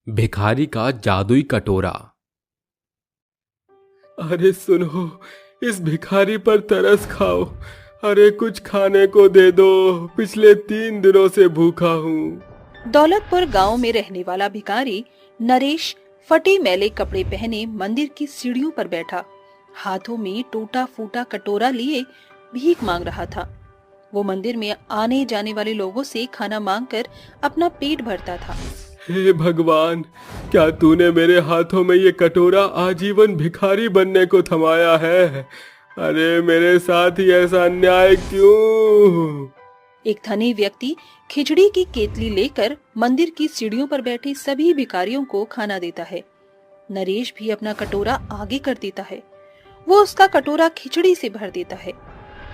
भिखारी का जादुई कटोरा। अरे सुनो, इस भिखारी पर तरस खाओ। अरे कुछ खाने को दे दो, पिछले 3 दिनों से भूखा हूँ। दौलतपुर गांव में रहने वाला भिखारी नरेश फटे मैले कपड़े पहने मंदिर की सीढ़ियों पर बैठा हाथों में टूटा फूटा कटोरा लिए भीख मांग रहा था। वो मंदिर में आने जाने वाले लोगों से खाना मांगकर अपना पेट भरता था। हे भगवान, क्या तूने मेरे हाथों में ये कटोरा आजीवन भिखारी बनने को थमाया है? अरे मेरे साथ ही ऐसा अन्याय क्यों? एक धनी व्यक्ति खिचड़ी की केतली लेकर मंदिर की सीढ़ियों पर बैठे सभी भिखारियों को खाना देता है। नरेश भी अपना कटोरा आगे कर देता है। वो उसका कटोरा खिचड़ी से भर देता है।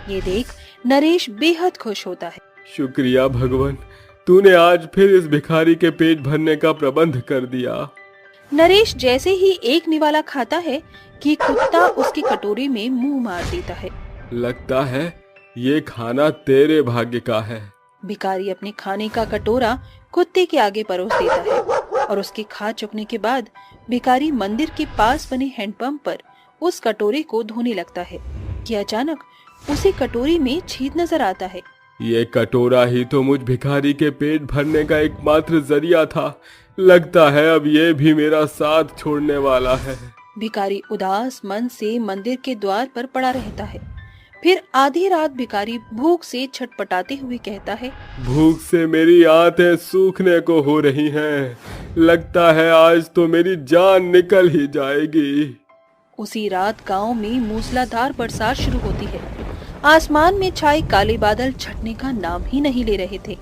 ये देख नरेश बेहद खुश होता है। शुक्रिया भगवान, तूने आज फिर इस भिखारी के पेट भरने का प्रबंध कर दिया। नरेश जैसे ही एक निवाला खाता है कि कुत्ता उसके कटोरे में मुंह मार देता है। लगता है ये खाना तेरे भाग्य का है। भिखारी अपने खाने का कटोरा कुत्ते के आगे परोस देता है और उसके खा चुकने के बाद भिखारी मंदिर के पास बने हैंडपंप पर उस कटोरे को धोने लगता है कि अचानक उसे कटोरी में छेद नजर आता है। ये कटोरा ही तो मुझ भिखारी के पेट भरने का एकमात्र जरिया था। लगता है अब ये भी मेरा साथ छोड़ने वाला है। भिखारी उदास मन से मंदिर के द्वार पर पड़ा रहता है। फिर आधी रात भिखारी भूख से छटपटाते हुए कहता है, भूख से मेरी आंतें सूखने को हो रही हैं। लगता है आज तो मेरी जान निकल ही जाएगी। उसी रात गांव में मूसलाधार बरसात शुरू होती है। आसमान में छाए काले बादल छटने का नाम ही नहीं ले रहे थे।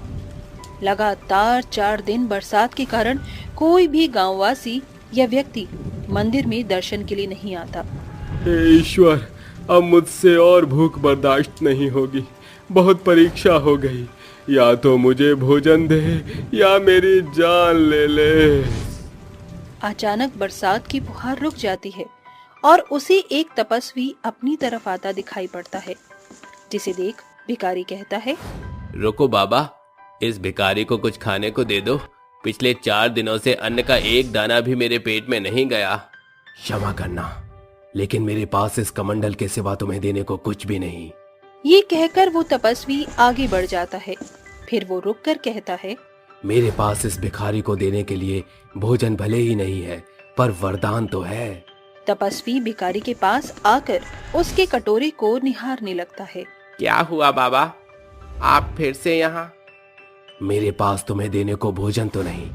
लगातार 4 दिन बरसात के कारण कोई भी गांववासी या व्यक्ति मंदिर में दर्शन के लिए नहीं आता। हे ईश्वर, अब मुझसे और भूख बर्दाश्त नहीं होगी। बहुत परीक्षा हो गई। या तो मुझे भोजन दे या मेरी जान ले ले। अचानक बरसात की फुहार रुक जाती है और उसे एक तपस्वी अपनी तरफ आता दिखाई पड़ता है, जिसे देख भिखारी कहता है, रुको बाबा, इस भिखारी को कुछ खाने को दे दो। पिछले 4 दिनों से अन्न का एक दाना भी मेरे पेट में नहीं गया। क्षमा करना, लेकिन मेरे पास इस कमंडल के सिवा तुम्हें देने को कुछ भी नहीं। ये कहकर वो तपस्वी आगे बढ़ जाता है। फिर वो रुककर कहता है, मेरे पास इस भिखारी को देने के लिए भोजन भले ही नहीं है, पर वरदान तो है। तपस्वी भिखारी के पास आकर उसके कटोरे को निहारने लगता है। क्या हुआ बाबा, आप फिर से यहाँ? मेरे पास तुम्हें देने को भोजन तो नहीं,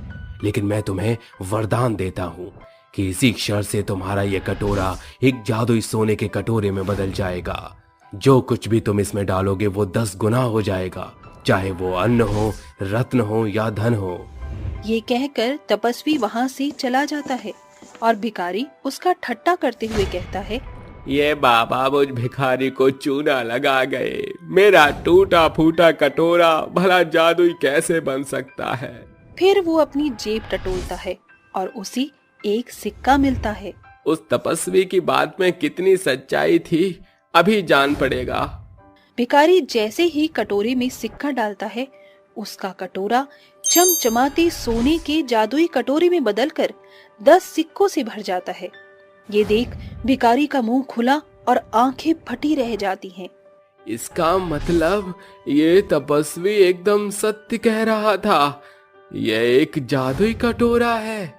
लेकिन मैं तुम्हें वरदान देता हूँ कि इसी क्षण से तुम्हारा ये कटोरा एक जादुई सोने के कटोरे में बदल जाएगा। जो कुछ भी तुम इसमें डालोगे वो 10 गुना हो जाएगा, चाहे वो अन्न हो, रत्न हो या धन हो। ये कहकर तपस्वी वहाँ से चला जाता है और भिखारी उसका ठट्टा करते हुए कहता है, ये बाबा मुझ भिखारी को चूना लगा गए। मेरा टूटा फूटा कटोरा भला जादुई कैसे बन सकता है? फिर वो अपनी जेब टटोलता है और उसी एक सिक्का मिलता है। उस तपस्वी की बात में कितनी सच्चाई थी, अभी जान पड़ेगा। भिखारी जैसे ही कटोरे में सिक्का डालता है, उसका कटोरा चमचमाते सोने के जादुई कटोरे में बदलकर 10 सिक्कों से भर जाता है। ये देख भिखारी का मुंह खुला और आंखें फटी रह जाती हैं। इसका मतलब ये तपस्वी एकदम सत्य कह रहा था। यह एक जादुई कटोरा है।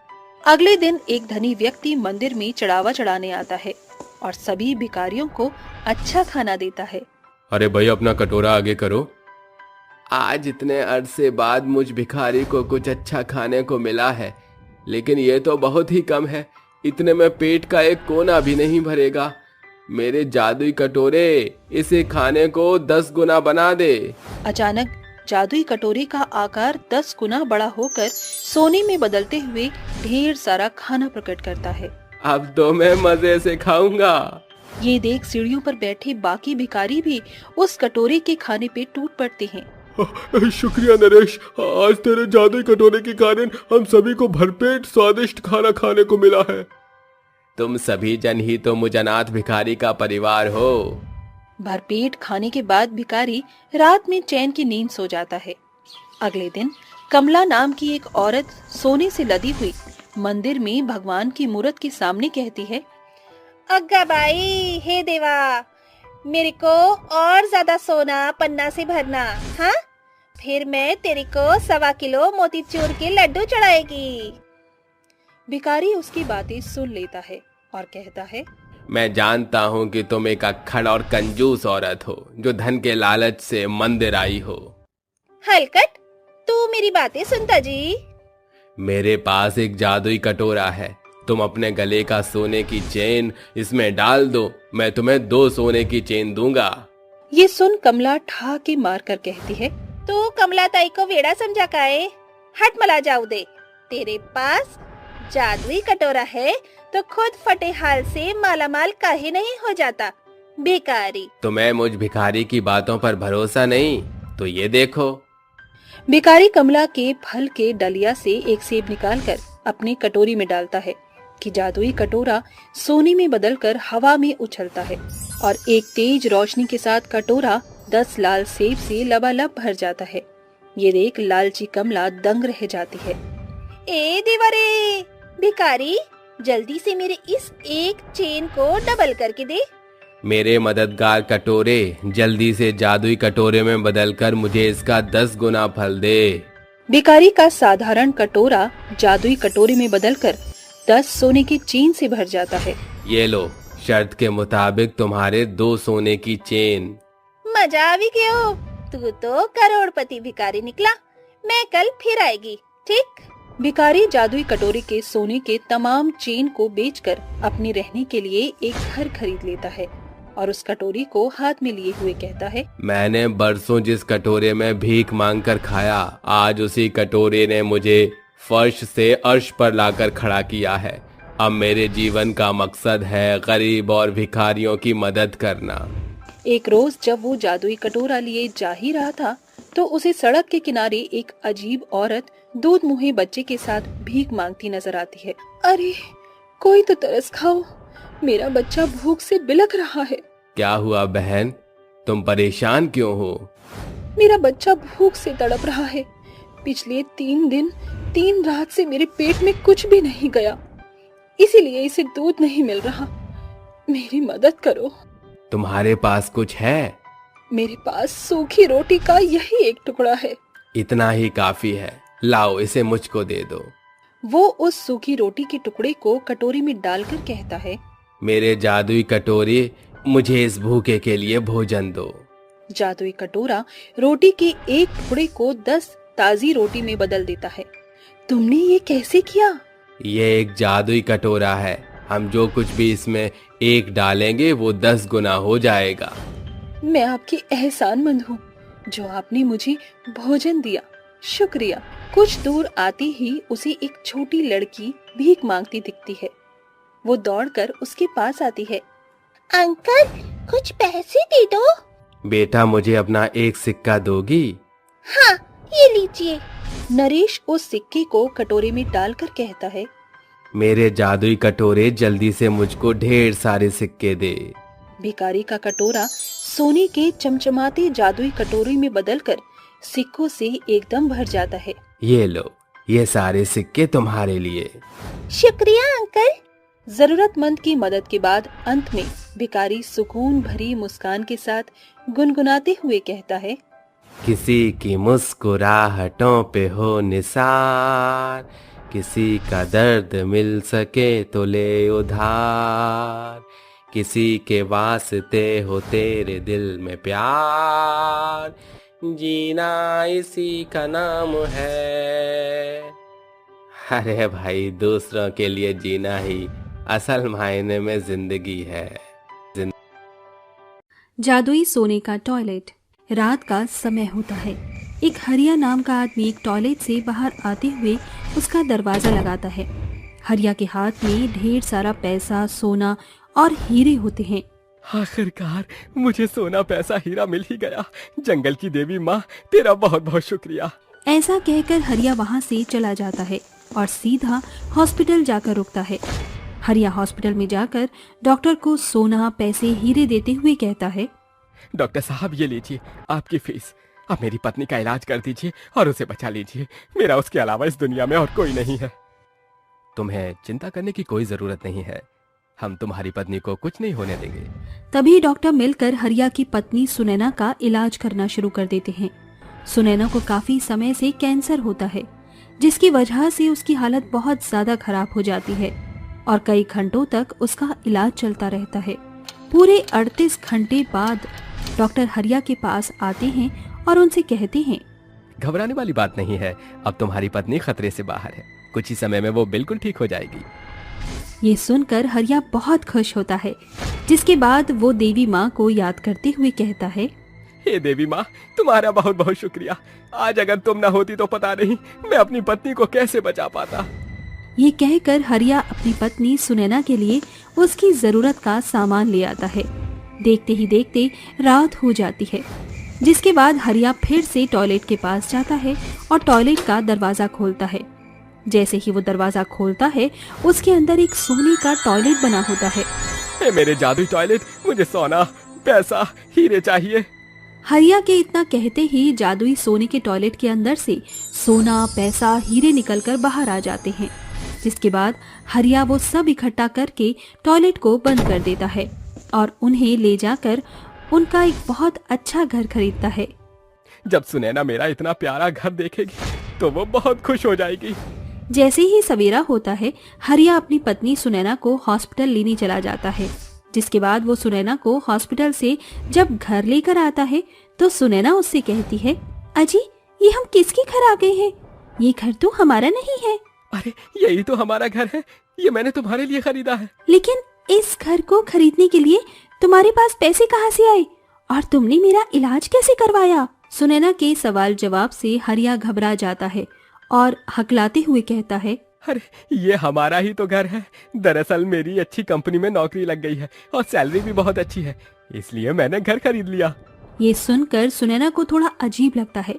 अगले दिन एक धनी व्यक्ति मंदिर में चढ़ावा चढ़ाने आता है और सभी भिखारियों को अच्छा खाना देता है। अरे भाई, अपना कटोरा आगे करो। आज इतने अरसे बाद मुझ भिखारी को कुछ अच्छा खाने को मिला है, लेकिन ये तो बहुत ही कम है। इतने में पेट का एक कोना भी नहीं भरेगा। मेरे जादुई कटोरे, इसे खाने को 10 गुना बना दे। अचानक जादुई कटोरे का आकार 10 गुना बड़ा होकर सोने में बदलते हुए ढेर सारा खाना प्रकट करता है। अब तो मैं मजे से खाऊंगा। ये देख सीढ़ियों पर बैठे बाकी भिखारी भी उस कटोरे के खाने पे टूट पड़ते हैं। शुक्रिया नरेश, आज तेरे जादुई कटोरे के कारण हम सभी को भरपेट स्वादिष्ट खाना खाने को मिला है। तुम सभी जन ही तो मुझ अनाथ भिखारी का परिवार हो। भरपेट खाने के बाद भिखारी रात में चैन की नींद सो जाता है। अगले दिन कमला नाम की एक औरत सोने से लदी हुई मंदिर में भगवान की मूर्त के सामने कहती है, अग्गा बाई, हे देवा, मेरे को और ज्यादा सोना पन्ना से भरना, हाँ? फिर मैं तेरे को 1.25 किलो मोतीचूर के लड्डू चढ़ाएगी। भिखारी उसकी बातें सुन लेता है और कहता है, मैं जानता हूँ कि तुम एक अक्खड़ और कंजूस औरत हो जो धन के लालच से मंदिर आई हो। हलकट, तू मेरी बातें सुनता जी? मेरे पास एक जादुई कटोरा है, तुम अपने गले का सोने की चेन इसमें डाल दो, मैं तुम्हें 2 सोने की चेन दूंगा। ये सुन कमला ठाके मार कर कहती है, तू कमला ताई को वेड़ा समझा काए? हट मला जाऊ दे, तेरे पास जादुई कटोरा है तो खुद फटे हाल से मालामाल काहे नहीं हो जाता, भिखारी। तुम्हें मुझ भिखारी की बातों पर भरोसा नहीं तो ये देखो। भिखारी कमला के फल के डलिया से एक सेब निकालकर अपनी कटोरी में डालता है कि जादुई कटोरा सोने में बदलकर हवा में उछलता है और एक तेज रोशनी के साथ कटोरा 10 लाल सेब से लबालब भर जाता है। ये देख लालची कमला दंग रह जाती है। ए देवरे, भिखारी, जल्दी से मेरे इस एक चेन को डबल करके दे। मेरे मददगार कटोरे, जल्दी से जादुई कटोरे में बदलकर मुझे इसका 10 गुना फल दे। भिखारी का साधारण कटोरा जादुई कटोरे में बदलकर 10 सोने की चेन से भर जाता है। ये लो, शर्त के मुताबिक तुम्हारे 2 सोने की चेन। मजा आवी क्यों? तू तो करोड़पति भिखारी निकला। मैं कल फिर आएगी, ठीक? भिखारी जादुई कटोरे के सोने के तमाम चेन को बेचकर अपने रहने के लिए एक घर खरीद लेता है और उस कटोरी को हाथ में लिए हुए कहता है, मैंने बरसों जिस कटोरे में भीख मांगकर खाया, आज उसी कटोरे ने मुझे फर्श से अर्श पर लाकर खड़ा किया है। अब मेरे जीवन का मकसद है गरीब और भिखारियों की मदद करना। एक रोज जब वो जादुई कटोरा लिए जा ही रहा था तो उसे सड़क के किनारे एक अजीब औरत दूध मुहे बच्चे के साथ भीख मांगती नजर आती है। अरे, कोई तो तरस खाओ, मेरा बच्चा भूख से बिलख रहा है। क्या हुआ बहन, तुम परेशान क्यों हो? मेरा बच्चा भूख से तड़प रहा है। पिछले 3 दिन 3 रात से मेरे पेट में कुछ भी नहीं गया, इसीलिए इसे दूध नहीं मिल रहा। मेरी मदद करो। तुम्हारे पास कुछ है? मेरे पास सूखी रोटी का यही एक टुकड़ा है। इतना ही काफी है, लाओ इसे मुझको दे दो। वो उस सूखी रोटी के टुकड़े को कटोरी में डालकर कहता है, मेरे जादुई कटोरे, मुझे इस भूखे के लिए भोजन दो। जादुई कटोरा रोटी के एक टुकड़े को 10 ताजी रोटी में बदल देता है। तुमने ये कैसे किया? ये एक जादुई कटोरा है, हम जो कुछ भी इसमें एक डालेंगे वो 10 गुना हो जाएगा। मैं आपकी एहसानमंद हूँ जो आपने मुझे भोजन दिया, शुक्रिया। कुछ दूर आते ही उसे एक छोटी लड़की भीख मांगती दिखती है। वो दौड़कर उसके पास आती है। अंकल, कुछ पैसे दे दो। बेटा, मुझे अपना एक सिक्का दोगी? हाँ, ये लीजिए। नरेश उस सिक्के को कटोरे में डालकर कहता है, मेरे जादुई कटोरे, जल्दी से मुझको ढेर सारे सिक्के दे। भिखारी का कटोरा सोने के चमचमाते जादुई कटोरे में बदलकर सिक्कों से एकदम भर जाता है। ये लो, ये सारे सिक्के तुम्हारे लिए। शुक्रिया अंकल। जरूरतमंद की मदद के बाद अंत में भिखारी सुकून भरी मुस्कान के साथ गुनगुनाते हुए कहता है, किसी की मुस्कुराहटों पे हो निसार, किसी का दर्द मिल सके तो ले उधार, किसी के वास्ते हो तेरे दिल में प्यार, जीना इसी का नाम है। अरे भाई, दूसरों के लिए जीना ही असल मायने में जिंदगी है। जादुई सोने का टॉयलेट। रात का समय होता है। एक हरिया नाम का आदमी एक टॉयलेट से बाहर आते हुए उसका दरवाजा लगाता है। हरिया के हाथ में ढेर सारा पैसा, सोना और हीरे होते हैं। आखिरकार मुझे सोना, पैसा, हीरा मिल ही गया। जंगल की देवी माँ, तेरा बहुत बहुत शुक्रिया। ऐसा कहकर हरिया वहाँ से चला जाता है और सीधा हॉस्पिटल जाकर रुकता है। हरिया हॉस्पिटल में जाकर डॉक्टर को सोना, पैसे, हीरे देते हुए कहता है, डॉक्टर साहब, ये लीजिए आपकी फीस। अब मेरी पत्नी का इलाज कर दीजिए और उसे बचा लीजिए। मेरा उसके अलावा इस दुनिया में और कोई नहीं है। तुम्हें चिंता करने की कोई जरूरत नहीं है, हम तुम्हारी पत्नी को कुछ नहीं होने देंगे। तभी डॉक्टर मिलकर हरिया की पत्नी सुनैना का इलाज करना शुरू कर देते हैं। सुनैना को काफी समय से कैंसर होता है, जिसकी वजह से उसकी हालत बहुत ज्यादा खराब हो जाती है और कई घंटों तक उसका इलाज चलता रहता है। पूरे 38 घंटे बाद डॉक्टर हरिया के पास आते हैं और उनसे कहते हैं, घबराने वाली बात नहीं है, अब तुम्हारी पत्नी खतरे से बाहर है, कुछ ही समय में वो बिल्कुल ठीक हो जाएगी। ये सुनकर हरिया बहुत खुश होता है, जिसके बाद वो देवी माँ को याद करते हुए कहता है, हे देवी माँ, तुम्हारा बहुत बहुत शुक्रिया। आज अगर तुम ना होती तो पता नहीं मैं अपनी पत्नी को कैसे बचा पाता। ये कहकर हरिया अपनी पत्नी सुनैना के लिए उसकी जरूरत का सामान ले आता है। देखते ही देखते रात हो जाती है, जिसके बाद हरिया फिर से टॉयलेट के पास जाता है और टॉयलेट का दरवाजा खोलता है। जैसे ही वो दरवाजा खोलता है, उसके अंदर एक सोने का टॉयलेट बना होता है। हे मेरे जादुई टॉयलेट, मुझे सोना, पैसा, हीरे चाहिए। हरिया के इतना कहते ही जादुई सोने के टॉयलेट के अंदर से सोना, पैसा, हीरे निकलकर बाहर आ जाते हैं, जिसके बाद हरिया वो सब इकट्ठा करके टॉयलेट को बंद कर देता है और उन्हें ले जाकर उनका एक बहुत अच्छा घर खरीदता है। जब सुनैना मेरा इतना प्यारा घर देखेगी तो वो बहुत खुश हो जाएगी। जैसे ही सवेरा होता है, हरिया अपनी पत्नी सुनैना को हॉस्पिटल लेने चला जाता है, जिसके बाद वो सुनैना को हॉस्पिटल से जब घर लेकर आता है तो सुनैना उससे कहती है, अजी ये हम किसके घर आ गए हैं? ये घर तो हमारा नहीं है। अरे यही तो हमारा घर है, ये मैंने तुम्हारे लिए खरीदा है। लेकिन इस घर को खरीदने के लिए तुम्हारे पास पैसे कहाँ से आए और तुमने मेरा इलाज कैसे करवाया? सुनैना के सवाल जवाब से हरिया घबरा जाता है और हकलाते हुए कहता है, अरे ये हमारा ही तो घर है। दरअसल मेरी अच्छी कंपनी में नौकरी लग गई है और सैलरी भी बहुत अच्छी है, इसलिए मैंने घर खरीद लिया। ये सुनकर सुनैना को थोड़ा अजीब लगता है,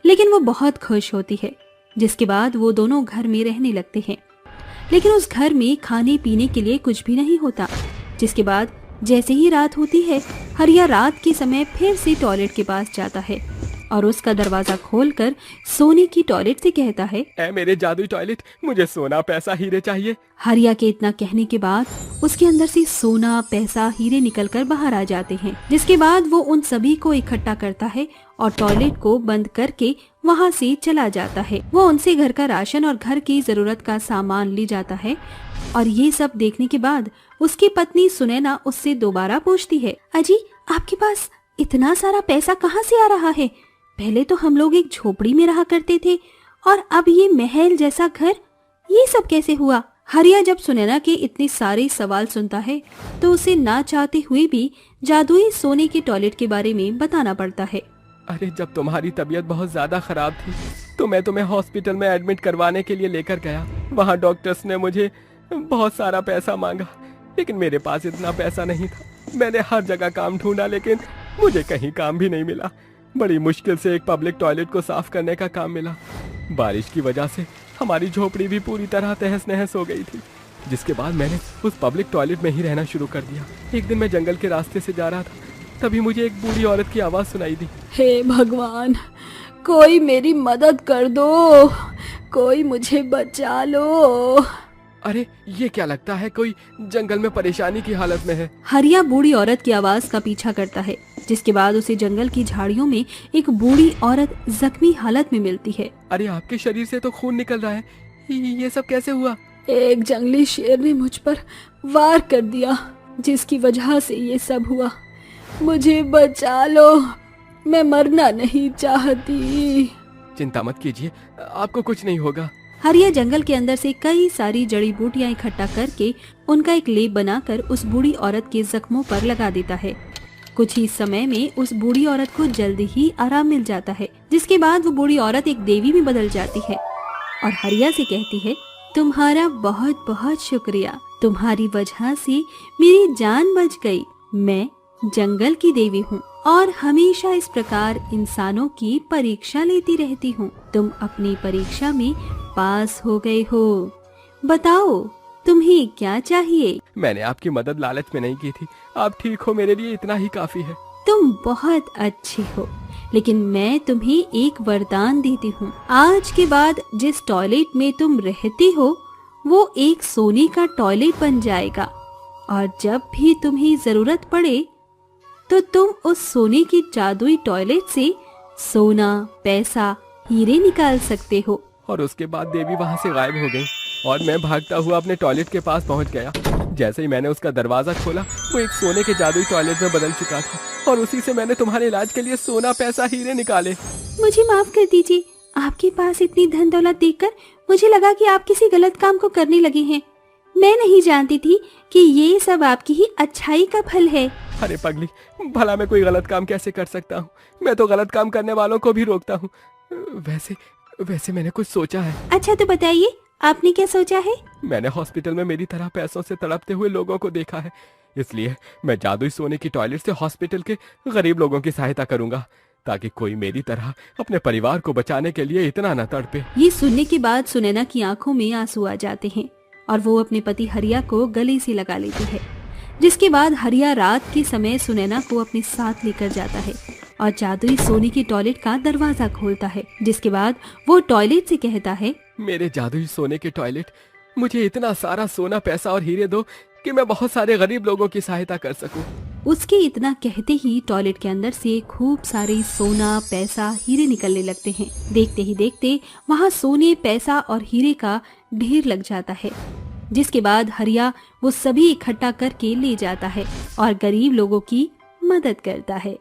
लेकिन वो बहुत खुश होती है, जिसके बाद वो दोनों घर में रहने लगते हैं। लेकिन उस घर में खाने पीने के लिए कुछ भी नहीं होता। जिसके बाद जैसे ही रात होती है, हरिया रात के समय फिर से टॉयलेट के पास जाता है और उसका दरवाजा खोलकर सोने की टॉयलेट से कहता है, ऐ मेरे जादुई टॉयलेट, मुझे सोना, पैसा, हीरे चाहिए। हरिया के इतना कहने के बाद उसके अंदर से सोना, पैसा, हीरे निकलकर बाहर आ जाते हैं, जिसके बाद वो उन सभी को इकट्ठा करता है और टॉयलेट को बंद करके वहाँ से चला जाता है। वो उनसे घर का राशन और घर की जरूरत का सामान ले जाता है और ये सब देखने के बाद उसकी पत्नी सुनैना उससे दोबारा पूछती है, अजी आपके पास इतना सारा पैसा कहाँ से आ रहा है? पहले तो हम लोग एक झोपड़ी में रहा करते थे और अब ये महल जैसा घर, ये सब कैसे हुआ? हरिया जब सुनैना के इतने सारे सवाल सुनता है तो उसे ना चाहते हुए भी जादुई सोने के टॉयलेट के बारे में बताना पड़ता है। अरे जब तुम्हारी तबीयत बहुत ज्यादा खराब थी तो मैं तुम्हें हॉस्पिटल में एडमिट करवाने के लिए लेकर गया। वहाँ डॉक्टर्स ने मुझे बहुत सारा पैसा मांगा, लेकिन मेरे पास इतना पैसा नहीं था। मैंने हर जगह काम ढूंढा, लेकिन मुझे कहीं काम भी नहीं मिला। बड़ी मुश्किल से एक पब्लिक टॉयलेट को साफ करने का काम मिला। बारिश की वजह से हमारी झोपड़ी भी पूरी तरह तहस नहस हो गई थी, जिसके बाद मैंने उस पब्लिक टॉयलेट में ही रहना शुरू कर दिया। एक दिन मैं जंगल के रास्ते से जा रहा था, तभी मुझे एक बूढ़ी औरत की आवाज सुनाई दी, हे भगवान, कोई मेरी मदद कर दो, कोई मुझे बचा लो। अरे ये क्या लगता है कोई जंगल में परेशानी की हालत में है। हरिया बूढ़ी औरत की आवाज का पीछा करता है, जिसके बाद उसे जंगल की झाड़ियों में एक बूढ़ी औरत जख्मी हालत में मिलती है। अरे आपके शरीर से तो खून निकल रहा है, ये सब कैसे हुआ? एक जंगली शेर ने मुझ पर वार कर दिया, जिसकी वजह से ये सब हुआ। मुझे बचा लो, मैं मरना नहीं चाहती। चिंता मत कीजिए, आपको कुछ नहीं होगा। हरिया जंगल के अंदर से कई सारी जड़ी बूटियां इकट्ठा करके उनका एक लेप बनाकर उस बूढ़ी औरत के जख्मों पर लगा देता है। कुछ ही समय में उस बूढ़ी औरत को जल्दी ही आराम मिल जाता है, जिसके बाद वो बूढ़ी औरत एक देवी में बदल जाती है और हरिया से कहती है, तुम्हारा बहुत बहुत शुक्रिया, तुम्हारी वजह से मेरी जान बच गई। मैं जंगल की देवी हूँ और हमेशा इस प्रकार इंसानों की परीक्षा लेती रहती हूँ। तुम अपनी परीक्षा में पास हो गए हो। बताओ तुम्हें क्या चाहिए? मैंने आपकी मदद लालच में नहीं की थी, आप ठीक हो, मेरे लिए इतना ही काफी है। तुम बहुत अच्छे हो, लेकिन मैं तुम्हें एक वरदान देती हूँ। आज के बाद जिस टॉयलेट में तुम रहती हो वो एक सोने का टॉयलेट बन जाएगा और जब भी तुम्हें जरूरत पड़े तो तुम उस सोने की जादुई टॉयलेट से सोना, पैसा, हीरे निकाल सकते हो। और उसके बाद देवी वहाँ से गायब हो गई और मैं भागता हुआ अपने टॉयलेट के पास पहुँच गया। जैसे ही मैंने उसका दरवाजा खोला वो एक सोने के जादुई टॉयलेट में बदल चुका था और उसी से मैंने तुम्हारे इलाज के लिए सोना, पैसा, हीरे निकाले। मुझे माफ कर दीजिए, आपके पास इतनी धन दौलत देखकर मुझे लगा कि आप किसी गलत काम को करने लगे हैं। मैं नहीं जानती थी कि ये सब आपकी ही अच्छाई का फल है। अरे पगली, भला मैं कोई गलत काम कैसे कर सकता हूँ? मैं तो गलत काम करने वालों को भी रोकता हूँ। वैसे मैंने कुछ सोचा है। अच्छा तो बताइए, आपने क्या सोचा है? मैंने हॉस्पिटल में मेरी तरह पैसों से तड़पते हुए लोगों को देखा है, इसलिए मैं जादुई सोने की टॉयलेट से हॉस्पिटल के गरीब लोगों की सहायता करूंगा ताकि कोई मेरी तरह अपने परिवार को बचाने के लिए इतना न तड़पे। ये सुनने के बाद सुनैना की आंखों में आंसू आ जाते हैं और वो अपने पति हरिया को गले से लगा लेती है। जिसके बाद हरिया रात के समय सुनैना को अपने साथ लेकर जाता है और जादुई सोने की टॉयलेट का दरवाजा खोलता है। जिसके बाद वो टॉयलेट से कहता है, मेरे जादुई सोने के टॉयलेट, मुझे इतना सारा सोना, पैसा और हीरे दो कि मैं बहुत सारे गरीब लोगों की सहायता कर सकूं। उसके इतना कहते ही टॉयलेट के अंदर से खूब सारे सोना, पैसा, हीरे निकलने लगते हैं। देखते ही देखते वहाँ सोने, पैसा और हीरे का ढेर लग जाता है। जिसके बाद हरिया वो सभी इकट्ठा करके ले जाता है और गरीब लोगों की मदद करता है।